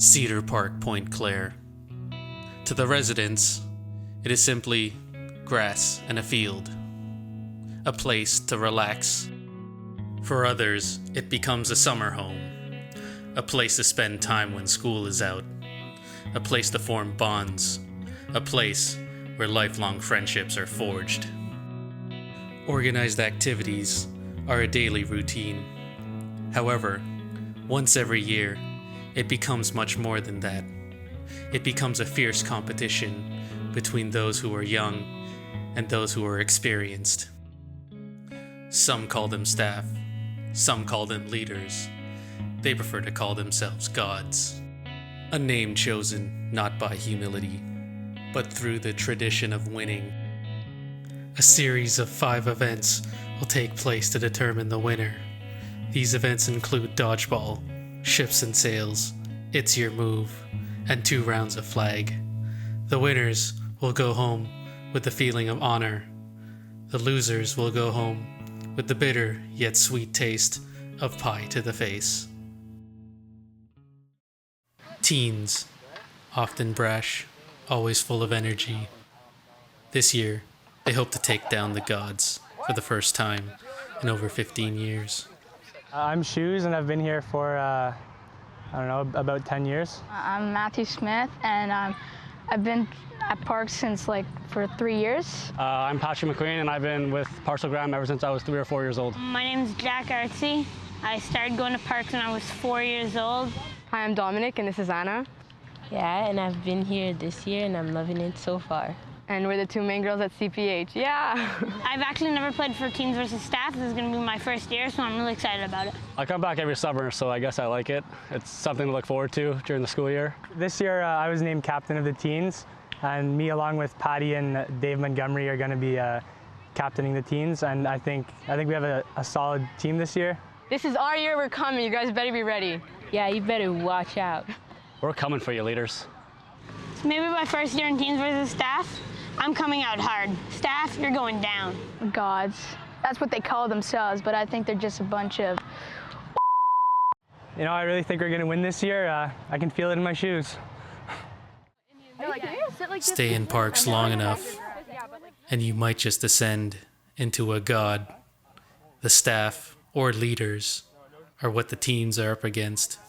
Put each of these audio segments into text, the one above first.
Cedar Park, Pointe-Claire. To the residents, it is simply grass and a field, a place to relax. For others, it becomes a summer home, a place to spend time when school is out, a place to form bonds, a place where lifelong friendships are forged. Organized activities are a daily routine. However, once every year, it becomes much more than that. It becomes a fierce competition between those who are young and those who are experienced. Some call them staff, some call them leaders. They prefer to call themselves gods. A name chosen not by humility, but through the tradition of winning. A series of 5 events will take place to determine the winner. These events include dodgeball, ships and sails, it's your move, and 2 rounds of flag. The winners will go home with the feeling of honor. The losers will go home with the bitter yet sweet taste of pie to the face. Teens, often brash, always full of energy. This year, they hope to take down the gods for the first time in over 15 years. I'm Shoes, and I've been here for, about 10 years. I'm Matthew Smith, and I've been at Parks since for 3 years. I'm Patrick McQueen, and I've been with Parks Graham ever since I was 3 or 4 years old. My name is Jack Artsy. I started going to Parks when I was 4 years old. Hi, I'm Dominic, and this is Anna. Yeah, and I've been here this year, and I'm loving it so far. And we're the 2 main girls at CPH, yeah! I've actually never played for teens versus staff. This is going to be my first year, so I'm really excited about it. I come back every summer, so I guess I like it. It's something to look forward to during the school year. This year, I was named captain of the teens, and me along with Patty and Dave Montgomery are going to be captaining the teens, and I think we have a solid team this year. This is our year, we're coming. You guys better be ready. Yeah, you better watch out. We're coming for you, leaders. It's maybe my first year in teens versus staff. I'm coming out hard. Staff, you're going down. Gods. That's what they call themselves, but I think they're just a bunch of... I really think we're going to win this year. I can feel it in my shoes. Stay in Parks long enough, and you might just ascend into a god. The staff, or leaders, are what the teens are up against.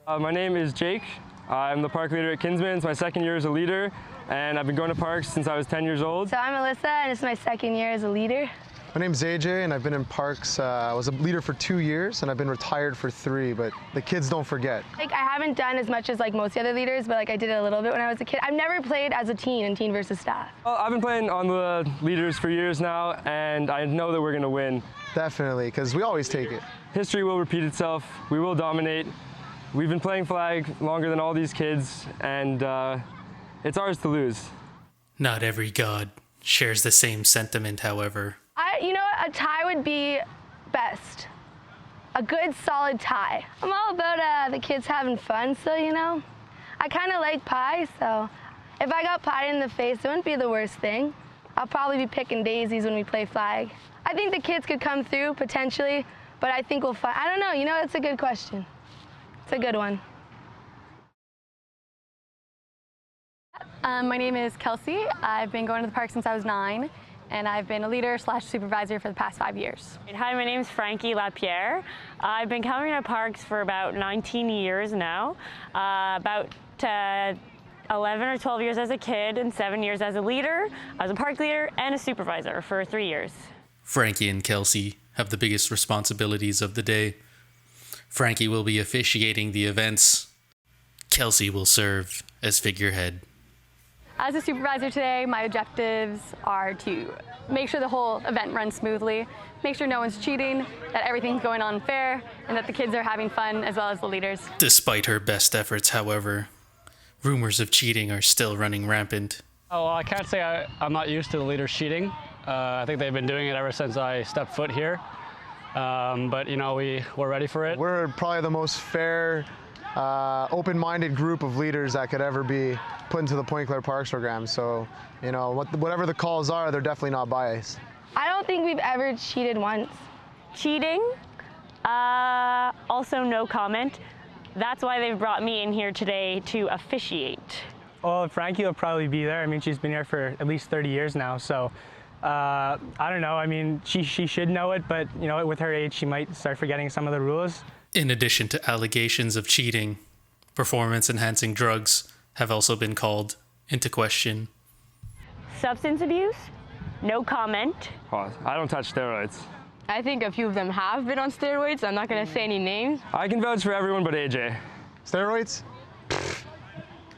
My name is Jake. I'm the park leader at Kinsman. It's my 2nd year as a leader, and I've been going to Parks since I was 10 years old. So I'm Alyssa, and it's my 2nd year as a leader. My name's AJ, and I've been in Parks. I was a leader for 2 years, and I've been retired for 3, but the kids don't forget. I haven't done as much as most of the other leaders, but I did it a little bit when I was a kid. I've never played as a teen in teen versus staff. Well, I've been playing on the leaders for years now, and I know that we're going to win. Definitely, because we always take it. History will repeat itself. We will dominate. We've been playing flag longer than all these kids, and it's ours to lose. Not every god shares the same sentiment, however. A tie would be best. A good, solid tie. I'm all about the kids having fun, so, I kind of like pie, so if I got pie in the face, it wouldn't be the worst thing. I'll probably be picking daisies when we play flag. I think the kids could come through, potentially, but I think we'll find... I don't know, it's a good question. It's a good one. My name is Kelsey. I've been going to the park since I was 9, and I've been a leader/supervisor for the past 5 years. Hi, my name is Frankie LaPierre. I've been coming to parks for about 19 years now, about 11 or 12 years as a kid and 7 years as a leader. I was a park leader and a supervisor for 3 years. Frankie and Kelsey have the biggest responsibilities of the day. Frankie will be officiating the events. Kelsey will serve as figurehead. As a supervisor today, my objectives are to make sure the whole event runs smoothly, make sure no one's cheating, that everything's going on fair, and that the kids are having fun as well as the leaders. Despite her best efforts, however, rumors of cheating are still running rampant. Oh, well, I can't say I'm not used to the leaders cheating. I think they've been doing it ever since I stepped foot here. But, we're ready for it. We're probably the most fair, open-minded group of leaders that could ever be put into the Pointe-Claire Parks program. So, whatever the calls are, they're definitely not biased. I don't think we've ever cheated once. Cheating, also no comment. that's why they've brought me in here today to officiate. Well, Frankie will probably be there. I mean, she's been here for at least 30 years now, so I don't know. I mean, she should know it, but you know, with her age, she might start forgetting some of the rules. In addition to allegations of cheating, performance-enhancing drugs have also been called into question. Substance abuse? No comment. Oh, I don't touch steroids. I think a few of them have been on steroids. I'm not going to say any names. I can vouch for everyone but AJ. Steroids?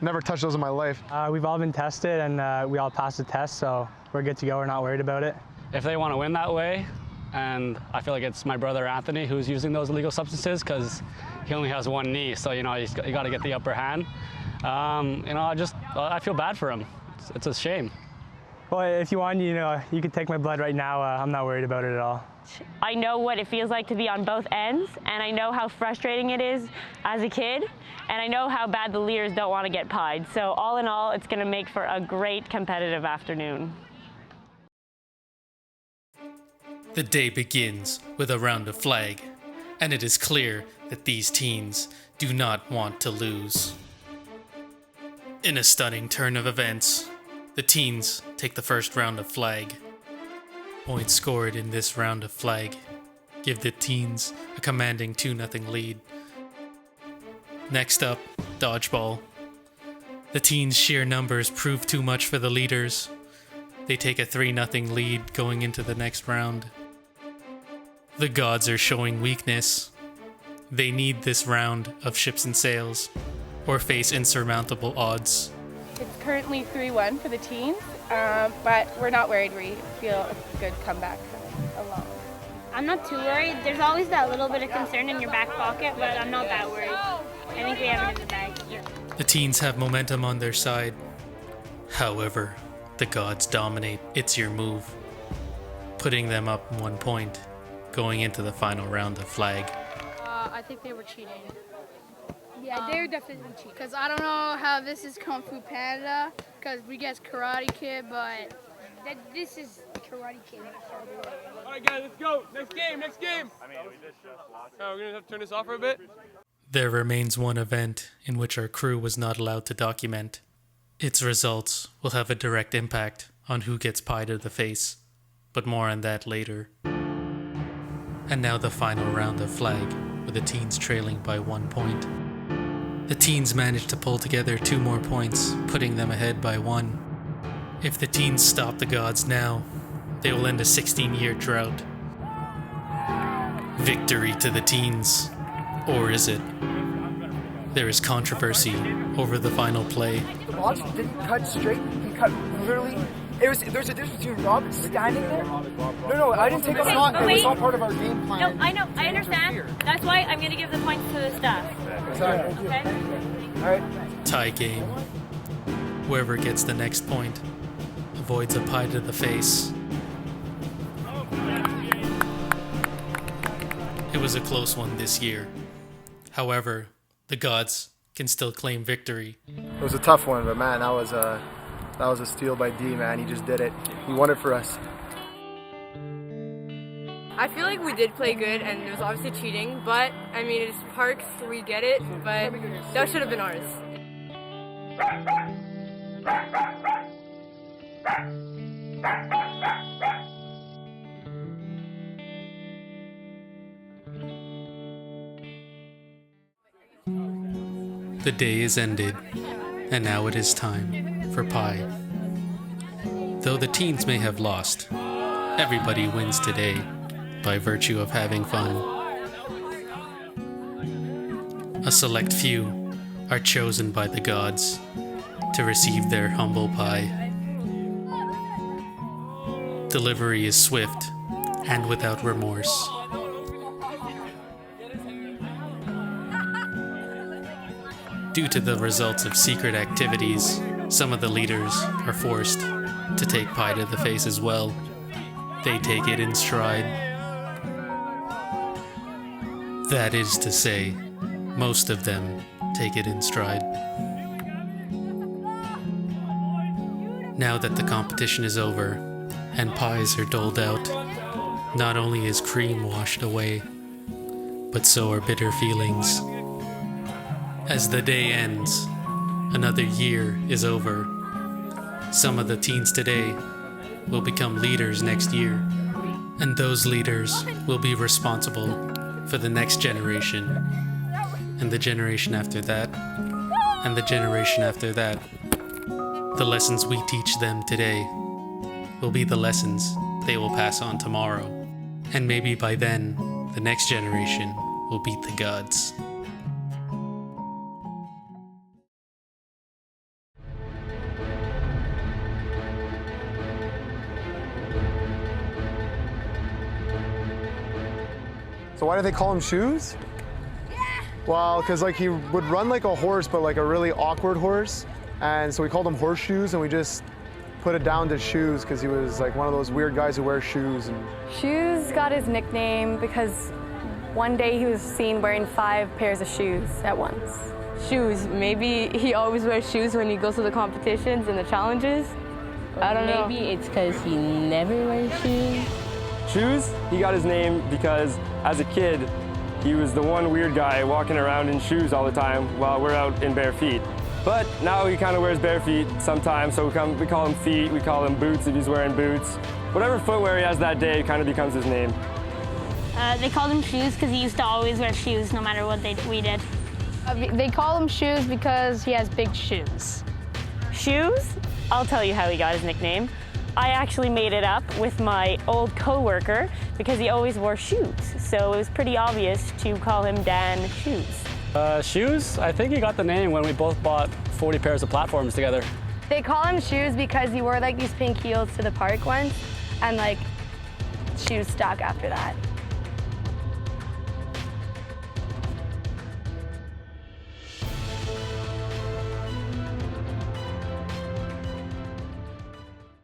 Never touched those in my life. We've all been tested and we all passed the test, so we're good to go. We're not worried about it. If they want to win that way, and I feel like it's my brother Anthony who's using those illegal substances because he only has one knee, so you know you got to get the upper hand. You know, I feel bad for him. It's a shame. Well, if you want, you know, you can take my blood right now. I'm not worried about it at all. I know what it feels like to be on both ends, and I know how frustrating it is as a kid, and I know how bad the leaders don't want to get pied. So all in all, it's going to make for a great competitive afternoon. The day begins with a round of flag, and it is clear that these teens do not want to lose. In a stunning turn of events, the teens take the first round of flag. Points scored in this round of flag give the teens a commanding 2-0 lead. Next up, dodgeball. The teens' sheer numbers prove too much for the leaders. They take a 3-0 lead going into the next round. The gods are showing weakness. They need this round of ships and sails, or face insurmountable odds. It's currently 3-1 for the teens, but we're not worried. We feel a good comeback along. I'm not too worried. There's always that little bit of concern in your back pocket, but I'm not that worried. I think we have it in the bag. The teens have momentum on their side. However, the gods dominate. It's your move, putting them up 1 point going into the final round of flag. I think they were cheating. Yeah, they're definitely cheating. Because I don't know how this is Kung Fu Panda, because we guess Karate Kid, but This is Karate Kid. All right, guys, let's go. Next game. I mean, we just lost. Oh, we're going to have to turn this off for a bit. There remains one event in which our crew was not allowed to document. Its results will have a direct impact on who gets pie to the face, but more on that later. And now the final round of flag, with the teens trailing by 1 point. The teens managed to pull together 2 more points, putting them ahead by 1. If the teens stop the gods now, they will end a 16-year drought. Victory to the teens. Or is it? There is controversy over the final play. Rob didn't cut straight. He cut literally. There's a difference between Rob standing there. No, I didn't take it. It was all part of our game plan. No, I know, I understand. That's why I'm going to give the points to the staff. Sorry. Okay? All right. Tie game. Whoever gets the next point avoids a pie to the face. It was a close one this year. However, the gods can still claim victory. It was a tough one, but man, that was a steal by D, man. He just did it. He won it for us. I feel like we did play good, and it was obviously cheating, but I mean, it's Parks, we get it, but that should have been ours. The day is ended, and now it is time for pie. Though the teens may have lost, everybody wins today by virtue of having fun. A select few are chosen by the gods to receive their humble pie. Delivery is swift and without remorse. Due to the results of secret activities, some of the leaders are forced to take pie to the face as well. They take it in stride. That is to say, most of them take it in stride. Now that the competition is over and pies are doled out, not only is cream washed away, but so are bitter feelings. As the day ends, another year is over. Some of the teens today will become leaders next year, and those leaders will be responsible for the next generation, and the generation after that, and the generation after that. The lessons we teach them today will be the lessons they will pass on tomorrow, and maybe by then, the next generation will beat the gods. So why do they call him Shoes? Well, because like he would run like a horse, but like a really awkward horse. And so we called him Horseshoes, and we just put it down to Shoes because he was like one of those weird guys who wear shoes. And Shoes got his nickname because one day he was seen wearing 5 pairs of shoes at once. Shoes. Maybe he always wears shoes when he goes to the competitions and the challenges. I don't know. Maybe it's because he never wears shoes. Shoes, he got his name because as a kid, he was the one weird guy walking around in shoes all the time while we're out in bare feet. But now he kind of wears bare feet sometimes, so we call him Feet, we call him Boots if he's wearing boots. Whatever footwear he has that day kind of becomes his name. They called him Shoes because he used to always wear shoes no matter what we did. They call him Shoes because he has big shoes. Shoes? I'll tell you how he got his nickname. I actually made it up with my old co-worker because he always wore shoes, so it was pretty obvious to call him Dan Shoes. Shoes? I think he got the name when we both bought 40 pairs of platforms together. They call him Shoes because he wore like these pink heels to the park once, and like shoes stuck after that.